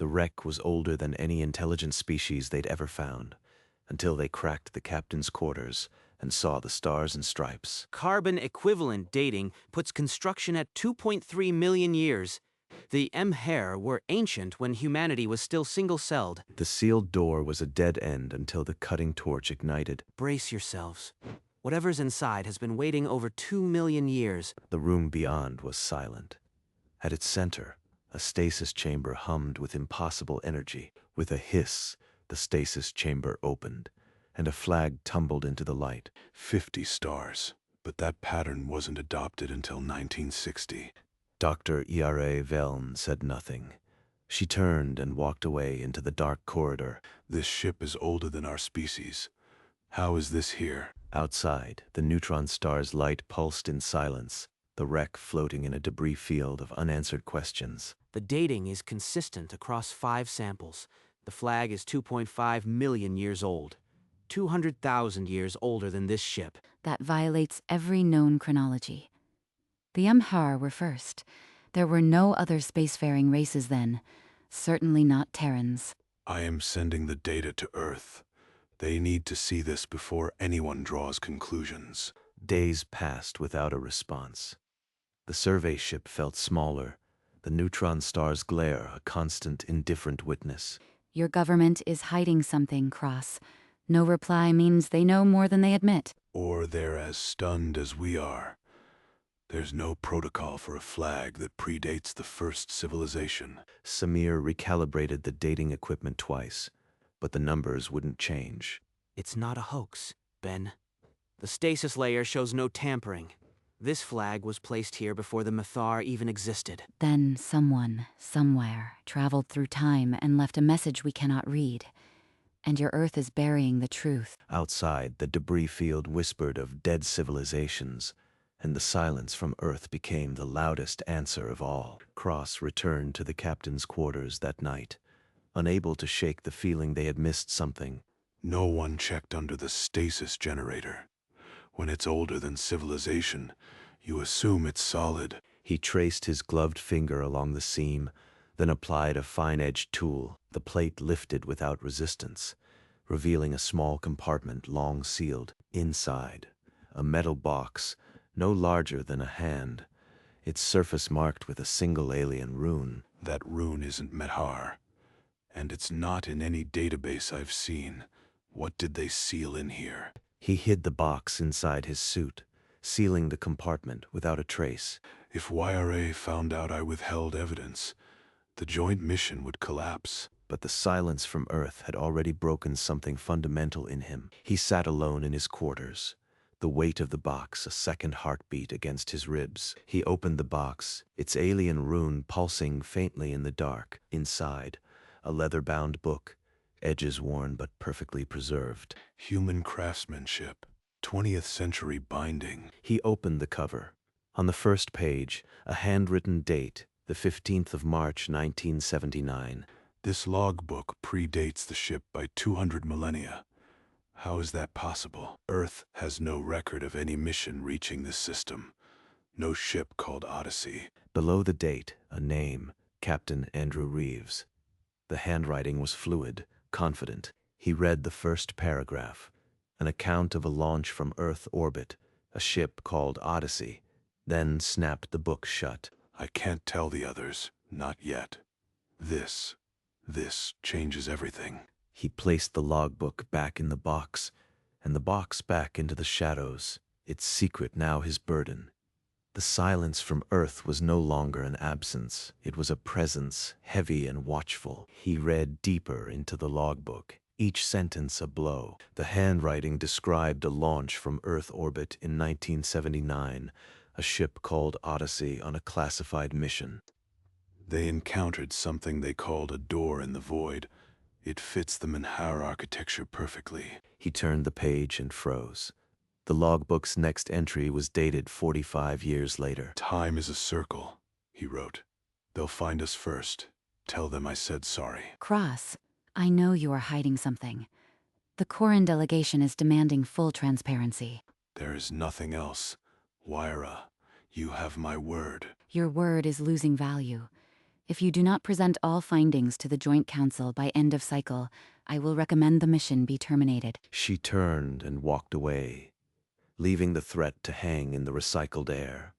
The wreck was older than any intelligent species they'd ever found, until they cracked the captain's quarters and saw the stars and stripes. Carbon equivalent dating puts construction at 2.3 million years. The Emher were ancient when humanity was still single-celled. The sealed door was a dead end until the cutting torch ignited. Brace yourselves. Whatever's inside has been waiting over 2 million years. The room beyond was silent. At its center, a stasis chamber hummed with impossible energy. With a hiss, the stasis chamber opened, and a flag tumbled into the light. 50 stars, but that pattern wasn't adopted until 1960. Dr. E.R.A. Veln said nothing. She turned and walked away into the dark corridor. This ship is older than our species. How is this here? Outside, the neutron star's light pulsed in silence, the wreck floating in a debris field of unanswered questions. The dating is consistent across 5 samples. The flag is 2.5 million years old. 200,000 years older than this ship. That violates every known chronology. The Emher were first. There were no other spacefaring races then. Certainly not Terrans. I am sending the data to Earth. They need to see this before anyone draws conclusions. Days passed without a response. The survey ship felt smaller, the neutron star's glare a constant, indifferent witness. Your government is hiding something, Cross. No reply means they know more than they admit. Or they're as stunned as we are. There's no protocol for a flag that predates the first civilization. Samir recalibrated the dating equipment twice, but the numbers wouldn't change. It's not a hoax, Ben. The stasis layer shows no tampering. This flag was placed here before the Mythar even existed. Then someone, somewhere, traveled through time and left a message we cannot read. And your Earth is burying the truth. Outside, the debris field whispered of dead civilizations, and the silence from Earth became the loudest answer of all. Cross returned to the captain's quarters that night, unable to shake the feeling they had missed something. No one checked under the stasis generator. When it's older than civilization, you assume it's solid. He traced his gloved finger along the seam, then applied a fine-edged tool. The plate lifted without resistance, revealing a small compartment long sealed. Inside, a metal box, no larger than a hand, its surface marked with a single alien rune. That rune isn't Mehar, and it's not in any database I've seen. What did they seal in here? He hid the box inside his suit, sealing the compartment without a trace. If YRA found out I withheld evidence, the joint mission would collapse. But the silence from Earth had already broken something fundamental in him. He sat alone in his quarters, the weight of the box a second heartbeat against his ribs. He opened the box, its alien rune pulsing faintly in the dark. Inside, a leather-bound book, edges worn but perfectly preserved. Human craftsmanship, 20th century binding. He opened the cover. On the first page, a handwritten date, the 15th of March, 1979. This logbook predates the ship by 200 millennia. How is that possible? Earth has no record of any mission reaching this system. No ship called Odyssey. Below the date, a name, Captain Andrew Reeves. The handwriting was fluid, confident. He read the first paragraph, an account of a launch from Earth orbit, a ship called Odyssey, then snapped the book shut. I can't tell the others, not yet. This changes everything. He placed the logbook back in the box, and the box back into the shadows, its secret now his burden. The silence from Earth was no longer an absence. It was a presence, heavy and watchful. He read deeper into the logbook, each sentence a blow. The handwriting described a launch from Earth orbit in 1979, a ship called Odyssey on a classified mission. They encountered something they called a door in the void. It fits the Menhar architecture perfectly. He turned the page and froze. The logbook's next entry was dated 45 years later. Time is a circle, he wrote. They'll find us first. Tell them I said sorry. Cross, I know you are hiding something. The Corin delegation is demanding full transparency. There is nothing else. Wyra, you have my word. Your word is losing value. If you do not present all findings to the Joint Council by end of cycle, I will recommend the mission be terminated. She turned and walked away, leaving the threat to hang in the recycled air.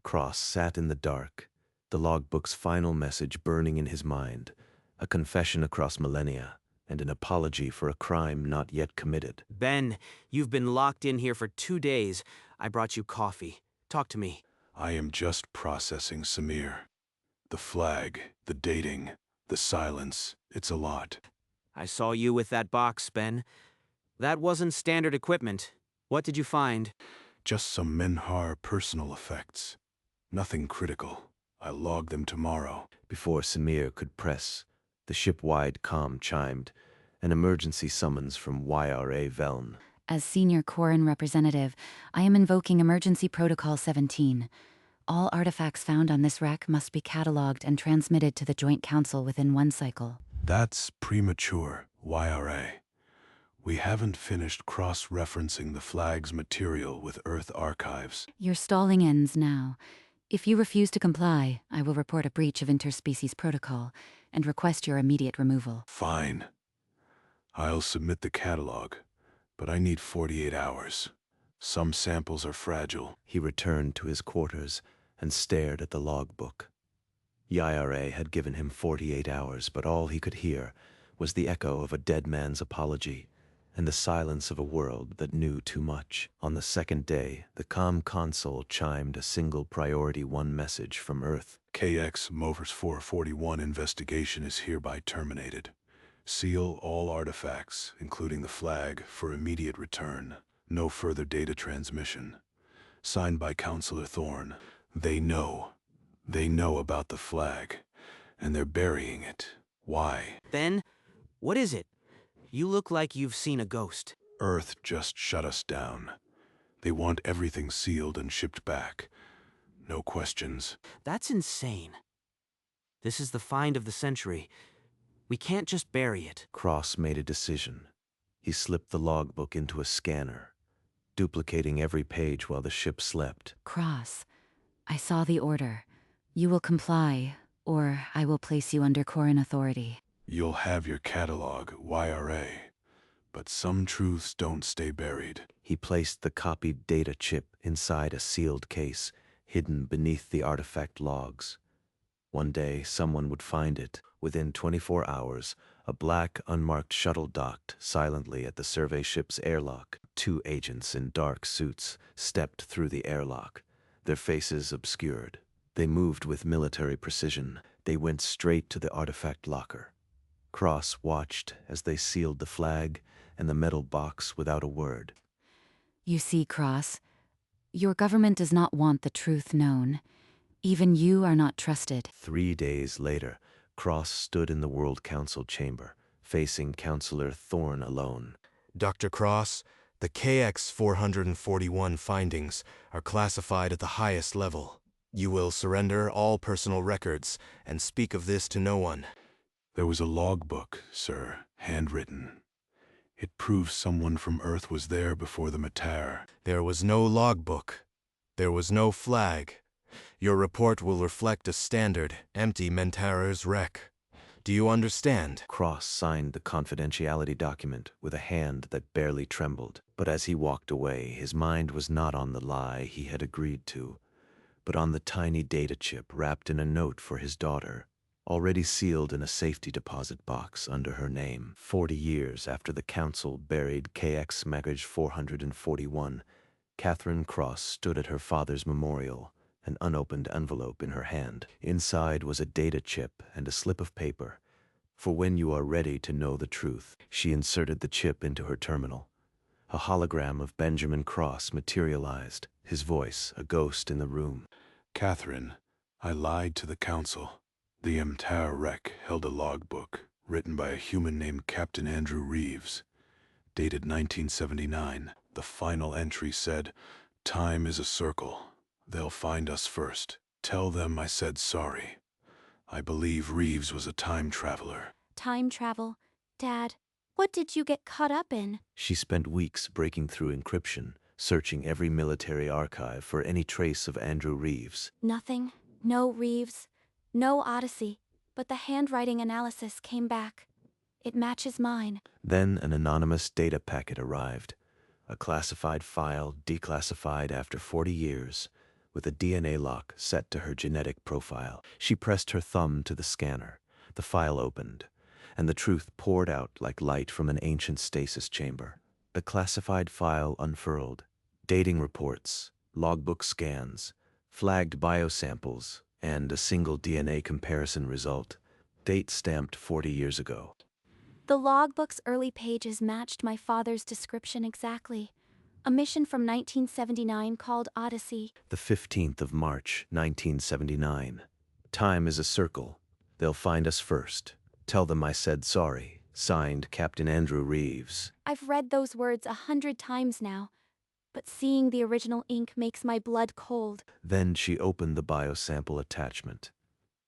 Cross sat in the dark, the logbook's final message burning in his mind, a confession across millennia, and an apology for a crime not yet committed. Ben, you've been locked in here for 2 days. I brought you coffee. Talk to me. I am just processing, Samir. The flag, the dating, the silence, it's a lot. I saw you with that box, Ben. That wasn't standard equipment. What did you find? Just some Menhar personal effects. Nothing critical. I'll log them tomorrow. Before Samir could press, the ship-wide comm chimed, an emergency summons from YRA Veln. As Senior Quarren Representative, I am invoking Emergency Protocol 17. All artifacts found on this wreck must be catalogued and transmitted to the Joint Council within 1 cycle. That's premature, YRA. We haven't finished cross-referencing the flag's material with Earth archives. Your stalling ends now. If you refuse to comply, I will report a breach of interspecies protocol and request your immediate removal. Fine. I'll submit the catalog, but I need 48 hours. Some samples are fragile. He returned to his quarters and stared at the logbook. YRA had given him 48 hours, but all he could hear was the echo of a dead man's apology and the silence of a world that knew too much. On the second day, the comm console chimed a single Priority 1 message from Earth. KX Movers 441 investigation is hereby terminated. Seal all artifacts, including the flag, for immediate return. No further data transmission. Signed by Counselor Thorne. They know. They know about the flag, and they're burying it. Why? Ben, what is it? You look like you've seen a ghost. Earth just shut us down. They want everything sealed and shipped back. No questions. That's insane. This is the find of the century. We can't just bury it. Cross made a decision. He slipped the logbook into a scanner, duplicating every page while the ship slept. Cross, I saw the order. You will comply, or I will place you under Quarren authority. You'll have your catalog, YRA, but some truths don't stay buried. He placed the copied data chip inside a sealed case, hidden beneath the artifact logs. One day, someone would find it. Within 24 hours, a black, unmarked shuttle docked silently at the survey ship's airlock. 2 agents in dark suits stepped through the airlock, their faces obscured. They moved with military precision. They went straight to the artifact locker. Cross watched as they sealed the flag and the metal box without a word. You see, Cross, your government does not want the truth known. Even you are not trusted. 3 days later, Cross stood in the World Council chamber, facing Counselor Thorne alone. Dr. Cross, the KX 441 findings are classified at the highest level. You will surrender all personal records and speak of this to no one. There was a logbook, sir, handwritten. It proves someone from Earth was there before the Matar. There was no logbook. There was no flag. Your report will reflect a standard, empty Mentarer's wreck. Do you understand? Cross signed the confidentiality document with a hand that barely trembled. But as he walked away, his mind was not on the lie he had agreed to, but on the tiny data chip wrapped in a note for his daughter, already sealed in a safety deposit box under her name. 40 years after the council buried KX Maggage 441, Catherine Cross stood at her father's memorial, an unopened envelope in her hand. Inside was a data chip and a slip of paper. For when you are ready to know the truth. She inserted the chip into her terminal. A hologram of Benjamin Cross materialized, his voice a ghost in the room. Catherine, I lied to the council. The Mtar wreck held a logbook written by a human named Captain Andrew Reeves, dated 1979. The final entry said, "Time is a circle. They'll find us first. Tell them I said sorry." I believe Reeves was a time traveler. Time travel? Dad, what did you get caught up in? She spent weeks breaking through encryption, searching every military archive for any trace of Andrew Reeves. Nothing. No Reeves. No Odyssey, but the handwriting analysis came back. It matches mine. Then an anonymous data packet arrived, a classified file declassified after 40 years, with a DNA lock set to her genetic profile. She pressed her thumb to the scanner. The file opened, and the truth poured out like light from an ancient stasis chamber. The classified file unfurled. Dating reports, logbook scans, flagged biosamples, and a single DNA comparison result. Date stamped 40 years ago. The logbook's early pages matched my father's description exactly. A mission from 1979 called Odyssey. The 15th of March, 1979. Time is a circle. They'll find us first. Tell them I said sorry. Signed, Captain Andrew Reeves. I've read those words 100 times now, but seeing the original ink makes my blood cold. Then she opened the biosample attachment.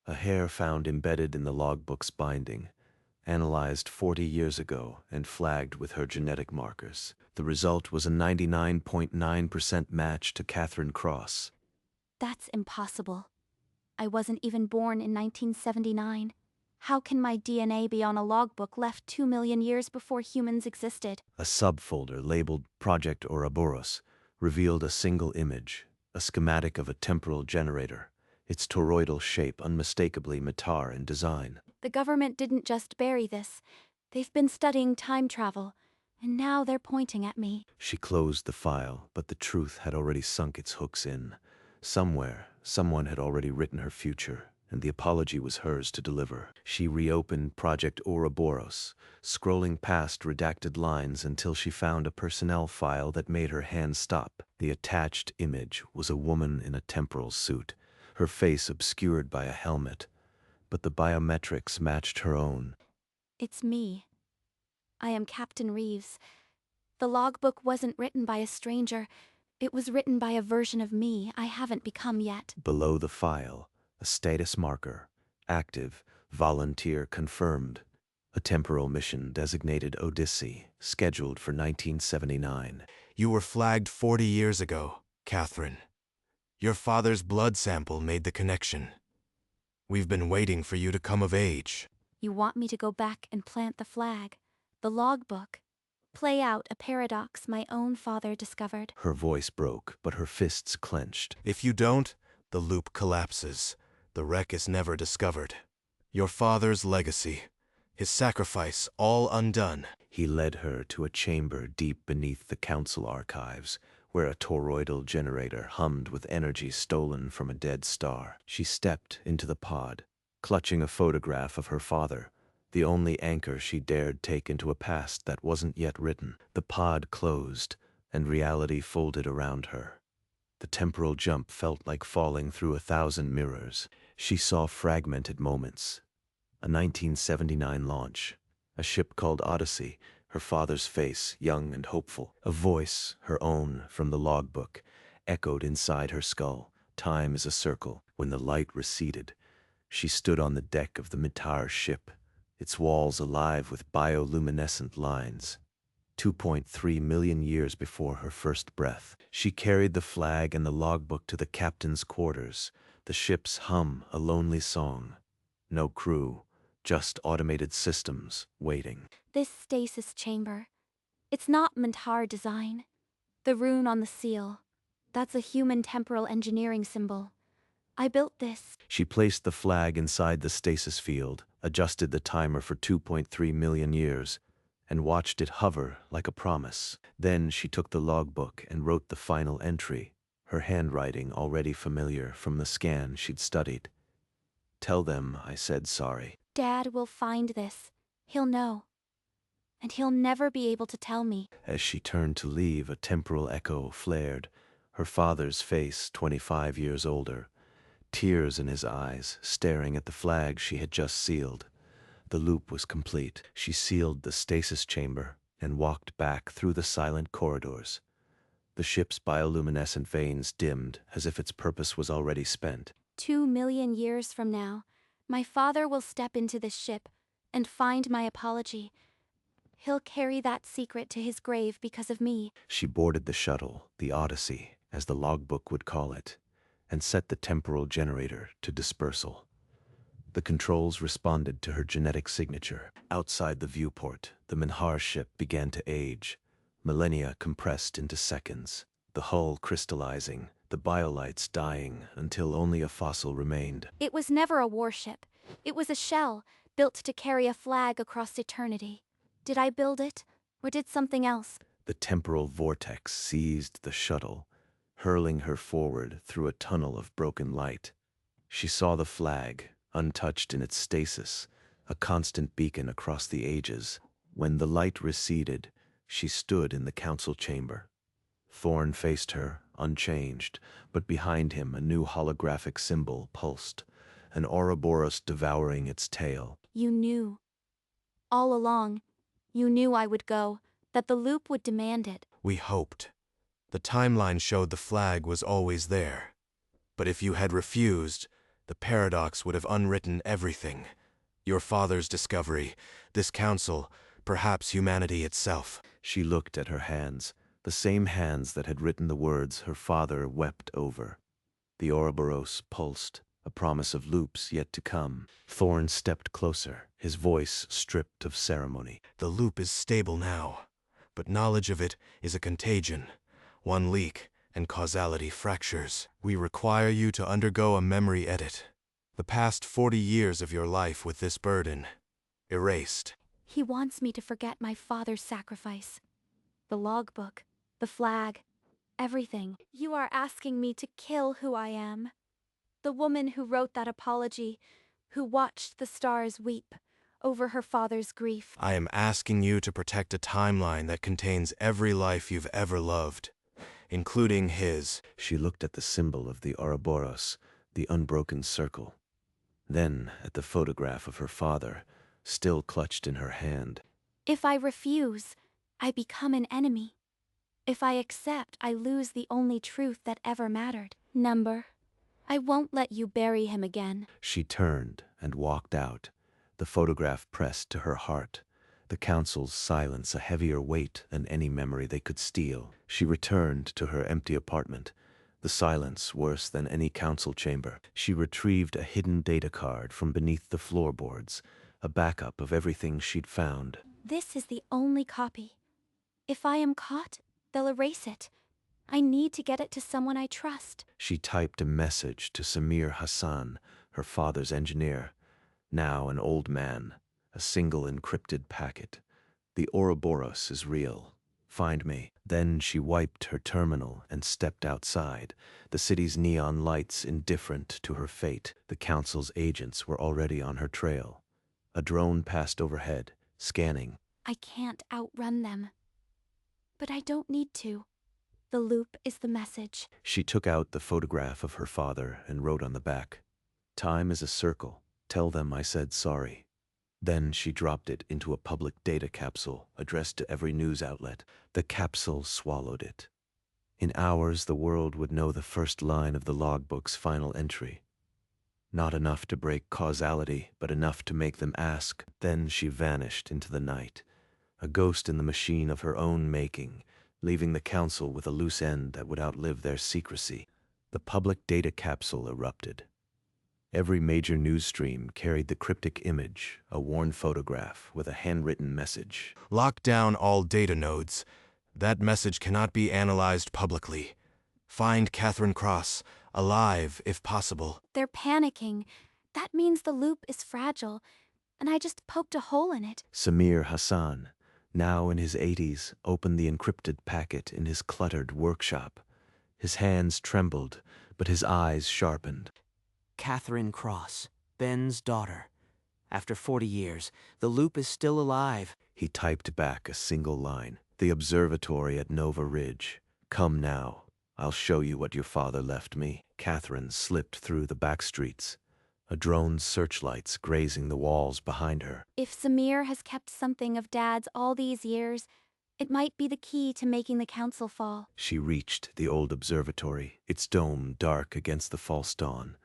A hair found embedded in the logbook's binding, analyzed 40 years ago and flagged with her genetic markers. The result was a 99.9% match to Catherine Cross. That's impossible. I wasn't even born in 1979. How can my DNA be on a logbook left 2 million years before humans existed? A subfolder labeled Project Ouroboros revealed a single image, a schematic of a temporal generator, its toroidal shape unmistakably Matar in design. The government didn't just bury this. They've been studying time travel, and now they're pointing at me. She closed the file, but the truth had already sunk its hooks in. Somewhere, someone had already written her future, and the apology was hers to deliver. She reopened Project Ouroboros, scrolling past redacted lines until she found a personnel file that made her hand stop. The attached image was a woman in a temporal suit, her face obscured by a helmet, but the biometrics matched her own. It's me. I am Captain Reeves. The logbook wasn't written by a stranger. It was written by a version of me I haven't become yet. Below the file, a status marker, active, volunteer confirmed. A temporal mission designated Odyssey, scheduled for 1979. You were flagged 40 years ago, Catherine. Your father's blood sample made the connection. We've been waiting for you to come of age. You want me to go back and plant the flag, the logbook, play out a paradox my own father discovered. Her voice broke, but her fists clenched. If you don't, the loop collapses. The wreck is never discovered. Your father's legacy, his sacrifice, all undone. He led her to a chamber deep beneath the council archives, where a toroidal generator hummed with energy stolen from a dead star. She stepped into the pod, clutching a photograph of her father, the only anchor she dared take into a past that wasn't yet written. The pod closed, and reality folded around her. The temporal jump felt like falling through 1,000 mirrors. She saw fragmented moments. A 1979 launch, a ship called Odyssey, her father's face, young and hopeful. A voice, her own, from the logbook, echoed inside her skull. Time is a circle. When the light receded, she stood on the deck of the Matar ship, its walls alive with bioluminescent lines. 2.3 million years before her first breath, she carried the flag and the logbook to the captain's quarters, the ship's hum a lonely song. No crew, just automated systems, waiting. This stasis chamber, it's not Mantar design. The rune on the seal, that's a human temporal engineering symbol. I built this. She placed the flag inside the stasis field, adjusted the timer for 2.3 million years, and watched it hover like a promise. Then she took the logbook and wrote the final entry, her handwriting already familiar from the scan she'd studied. Tell them I said sorry. Dad will find this. He'll know. And he'll never be able to tell me. As she turned to leave, a temporal echo flared, her father's face 25 years older, tears in his eyes, staring at the flag she had just sealed. The loop was complete. She sealed the stasis chamber and walked back through the silent corridors. The ship's bioluminescent veins dimmed as if its purpose was already spent. 2 million years from now, my father will step into this ship and find my apology. He'll carry that secret to his grave because of me. She boarded the shuttle, the Odyssey, as the logbook would call it, and set the temporal generator to dispersal. The controls responded to her genetic signature. Outside the viewport, the Minhar ship began to age. Millennia compressed into seconds, the hull crystallizing, the biolites dying until only a fossil remained. It was never a warship. It was a shell, built to carry a flag across eternity. Did I build it, or did something else? The temporal vortex seized the shuttle, hurling her forward through a tunnel of broken light. She saw the flag, untouched in its stasis, a constant beacon across the ages. When the light receded, she stood in the council chamber. Thorn faced her, unchanged, but behind him a new holographic symbol pulsed, an Ouroboros devouring its tail. You knew. All along, you knew I would go, that the loop would demand it. We hoped. The timeline showed the flag was always there. But if you had refused, the paradox would have unwritten everything. Your father's discovery, this council, perhaps humanity itself. She looked at her hands, the same hands that had written the words her father wept over. The Ouroboros pulsed, a promise of loops yet to come. Thorn stepped closer, his voice stripped of ceremony. The loop is stable now, but knowledge of it is a contagion. One leak, and causality fractures. We require you to undergo a memory edit. The past 40 years of your life with this burden, erased. He wants me to forget my father's sacrifice. The logbook, the flag, everything. You are asking me to kill who I am. The woman who wrote that apology, who watched the stars weep over her father's grief. I am asking you to protect a timeline that contains every life you've ever loved, including his. She looked at the symbol of the Ouroboros, the unbroken circle. Then at the photograph of her father, still clutched in her hand. If I refuse, I become an enemy. If I accept, I lose the only truth that ever mattered. Number. I won't let you bury him again. She turned and walked out, the photograph pressed to her heart, the council's silence a heavier weight than any memory they could steal. She returned to her empty apartment, the silence worse than any council chamber. She retrieved a hidden data card from beneath the floorboards, a backup of everything she'd found. This is the only copy. If I am caught, they'll erase it. I need to get it to someone I trust. She typed a message to Samir Hassan, her father's engineer, now an old man, a single encrypted packet. The Ouroboros is real. Find me. Then she wiped her terminal and stepped outside, the city's neon lights indifferent to her fate. The council's agents were already on her trail. A drone passed overhead, scanning. I can't outrun them. But I don't need to. The loop is the message. She took out the photograph of her father and wrote on the back, "Time is a circle. Tell them I said sorry." Then she dropped it into a public data capsule addressed to every news outlet. The capsule swallowed it. In hours, the world would know the first line of the logbook's final entry. Not enough to break causality, but enough to make them ask. Then she vanished into the night, a ghost in the machine of her own making, leaving the council with a loose end that would outlive their secrecy. The public data capsule erupted. Every major news stream carried the cryptic image, a worn photograph with a handwritten message. Lock down all data nodes. That message cannot be analyzed publicly. Find Catherine Cross, alive if possible. They're panicking. That means the loop is fragile, and I just poked a hole in it. Samir Hassan, now in his 80s, opened the encrypted packet in his cluttered workshop. His hands trembled, but his eyes sharpened. Catherine Cross, Ben's daughter. After 40 years, the loop is still alive. He typed back a single line. The observatory at Nova Ridge. Come now. I'll show you what your father left me. Catherine slipped through the back streets, a drone's searchlights grazing the walls behind her. If Samir has kept something of Dad's all these years, it might be the key to making the council fall. She reached the old observatory, its dome dark against the false dawn.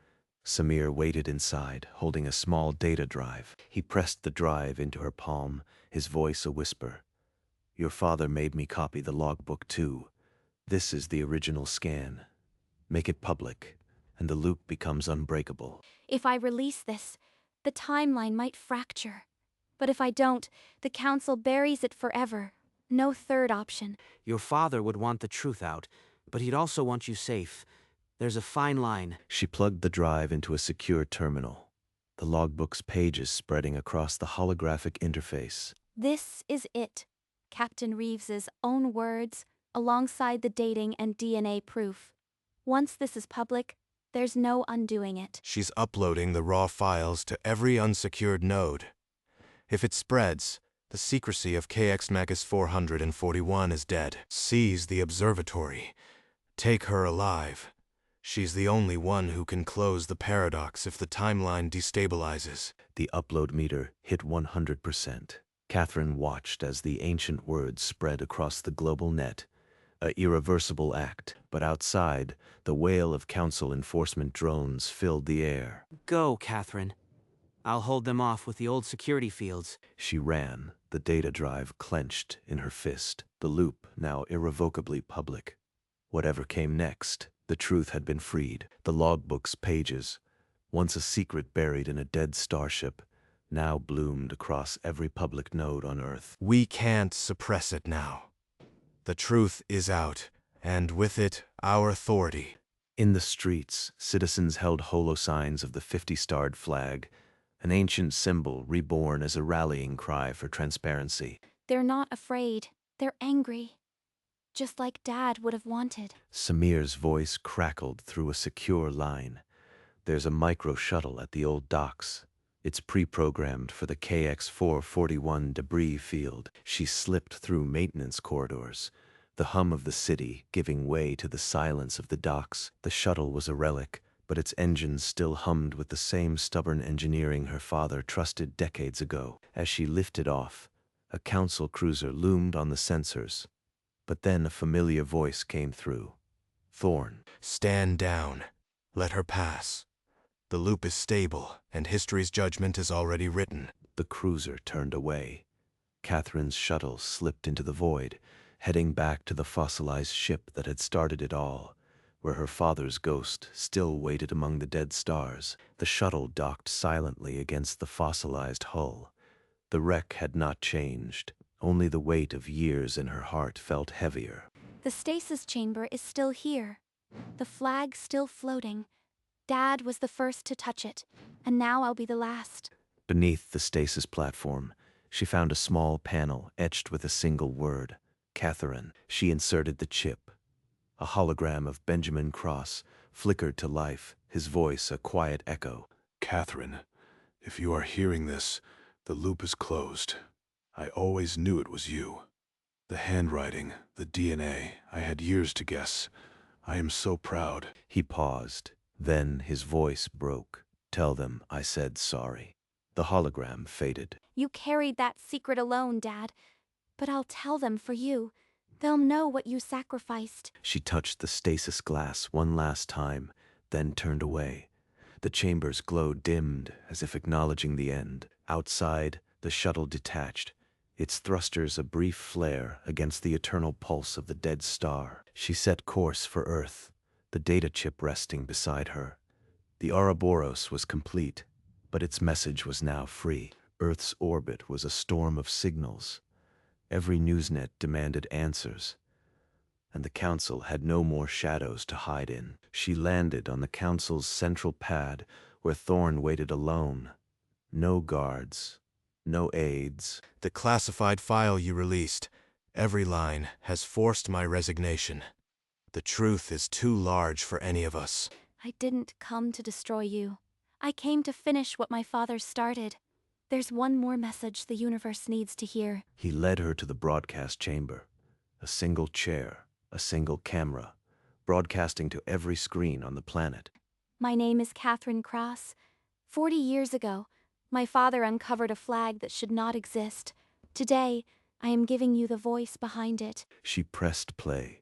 Samir waited inside, holding a small data drive. He pressed the drive into her palm, his voice a whisper. Your father made me copy the logbook too. This is the original scan. Make it public, and the loop becomes unbreakable. If I release this, The timeline might fracture. But if I don't, the council buries it forever. No third option. Your father would want the truth out, but he'd also want you safe. There's a fine line. She plugged the drive into a secure terminal, the logbook's pages spreading across the holographic interface. This is it. Captain Reeves's own words, alongside the dating and DNA proof. Once this is public, there's no undoing it. She's uploading the raw files to every unsecured node. If it spreads, the secrecy of KX Magus 441 is dead. Seize the observatory. Take her alive. She's the only one who can close the paradox if the timeline destabilizes. The upload meter hit 100%. Catherine watched as the ancient words spread across the global net, a irreversible act. But outside, the wail of council enforcement drones filled the air. Go, Catherine. I'll hold them off with the old security fields. She ran, the data drive clenched in her fist, the loop now irrevocably public. Whatever came next, the truth had been freed. The logbook's pages, once a secret buried in a dead starship, now bloomed across every public node on Earth. We can't suppress it now. The truth is out, and with it, our authority. In the streets, citizens held holo-signs of the 50-starred flag, an ancient symbol reborn as a rallying cry for transparency. They're not afraid. They're angry. Just like Dad would have wanted. Samir's voice crackled through a secure line. There's a micro-shuttle at the old docks. It's pre-programmed for the KX-441 debris field. She slipped through maintenance corridors, the hum of the city giving way to the silence of the docks. The shuttle was a relic, but its engines still hummed with the same stubborn engineering her father trusted decades ago. As she lifted off, a council cruiser loomed on the sensors. But then a familiar voice came through. Thorn. Stand down. Let her pass. The loop is stable, and history's judgment is already written. The cruiser turned away. Catherine's shuttle slipped into the void, heading back to the fossilized ship that had started it all, where her father's ghost still waited among the dead stars. The shuttle docked silently against the fossilized hull. The wreck had not changed. Only the weight of years in her heart felt heavier. The stasis chamber is still here. The flag still floating. Dad was the first to touch it, and now I'll be the last. Beneath the stasis platform, she found a small panel etched with a single word, Catherine. She inserted the chip. A hologram of Benjamin Cross flickered to life, his voice a quiet echo. Catherine, if you are hearing this, the loop is closed. I always knew it was you. The handwriting, the DNA, I had years to guess. I am so proud. He paused. Then his voice broke. Tell them I said sorry. The hologram faded. You carried that secret alone, Dad. But I'll tell them for you. They'll know what you sacrificed. She touched the stasis glass one last time, then turned away. The chamber's glow dimmed, as if acknowledging the end. Outside, the shuttle detached, its thrusters a brief flare against the eternal pulse of the dead star. She set course for Earth, the data chip resting beside her. The Ouroboros was complete, but its message was now free. Earth's orbit was a storm of signals. Every newsnet demanded answers, and the council had no more shadows to hide in. She landed on the council's central pad, where Thorn waited alone. No guards, no aides. The classified file you released, every line, has forced my resignation. The truth is too large for any of us. I didn't come to destroy you. I came to finish what my father started. There's one more message the universe needs to hear. He led her to the broadcast chamber. A single chair, a single camera, broadcasting to every screen on the planet. My name is Catherine Cross. 40 years ago, my father uncovered a flag that should not exist. Today, I am giving you the voice behind it. She pressed play.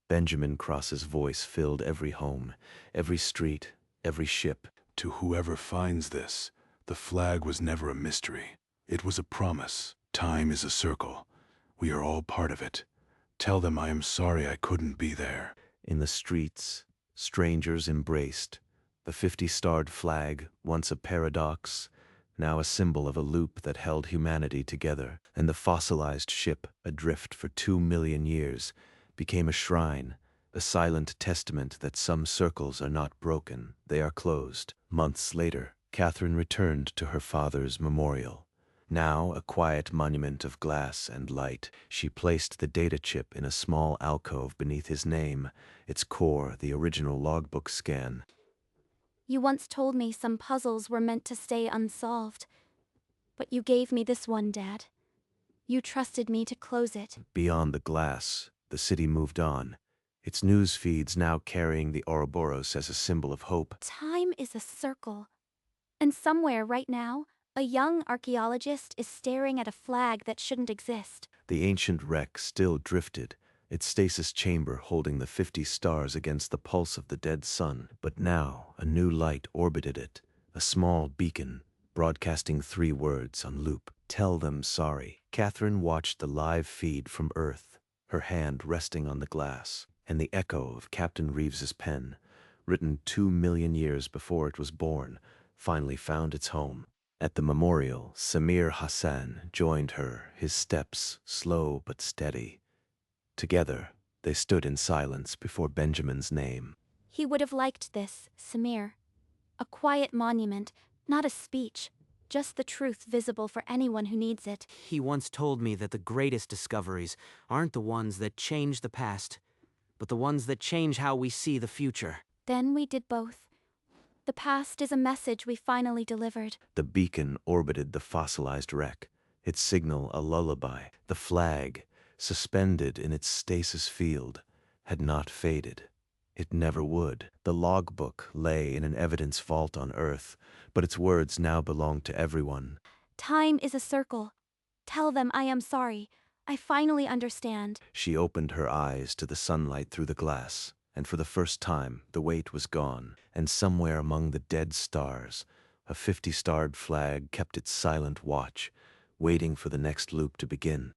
Benjamin Cross's voice filled every home, every street, every ship. To whoever finds this, the flag was never a mystery. It was a promise. Time is a circle. We are all part of it. Tell them I am sorry I couldn't be there. In the streets, strangers embraced, The 50-starred flag, once a paradox, now a symbol of a loop that held humanity together, and the fossilized ship, adrift for 2 million years, became a shrine, a silent testament that some circles are not broken, they are closed. Months later, Catherine returned to her father's memorial. Now a quiet monument of glass and light, she placed the data chip in a small alcove beneath his name, its core the original logbook scan. You once told me some puzzles were meant to stay unsolved. But you gave me this one, Dad. You trusted me to close it. Beyond the glass, the city moved on, its news feeds now carrying the Ouroboros as a symbol of hope. Time is a circle. And somewhere right now, a young archaeologist is staring at a flag that shouldn't exist. The ancient wreck still drifted, its stasis chamber holding the 50 stars against the pulse of the dead sun. But now a new light orbited it, a small beacon, broadcasting 3 words on loop. Tell them sorry. Catherine watched the live feed from Earth, her hand resting on the glass, and the echo of Captain Reeves's pen, written 2 million years before it was born, finally found its home. At the memorial, Samir Hassan joined her, his steps slow but steady. Together, they stood in silence before Benjamin's name. He would have liked this, Samir. A quiet monument, not a speech, just the truth visible for anyone who needs it. He once told me that the greatest discoveries aren't the ones that change the past, but the ones that change how we see the future. Then we did both. The past is a message we finally delivered. The beacon orbited the fossilized wreck, its signal a lullaby. The flag, suspended in its stasis field, had not faded. It never would. The logbook lay in an evidence vault on Earth, but its words now belonged to everyone. Time is a circle. Tell them I am sorry. I finally understand. She opened her eyes to the sunlight through the glass, and for the first time the weight was gone, and somewhere among the dead stars, a 50-starred flag kept its silent watch, waiting for the next loop to begin.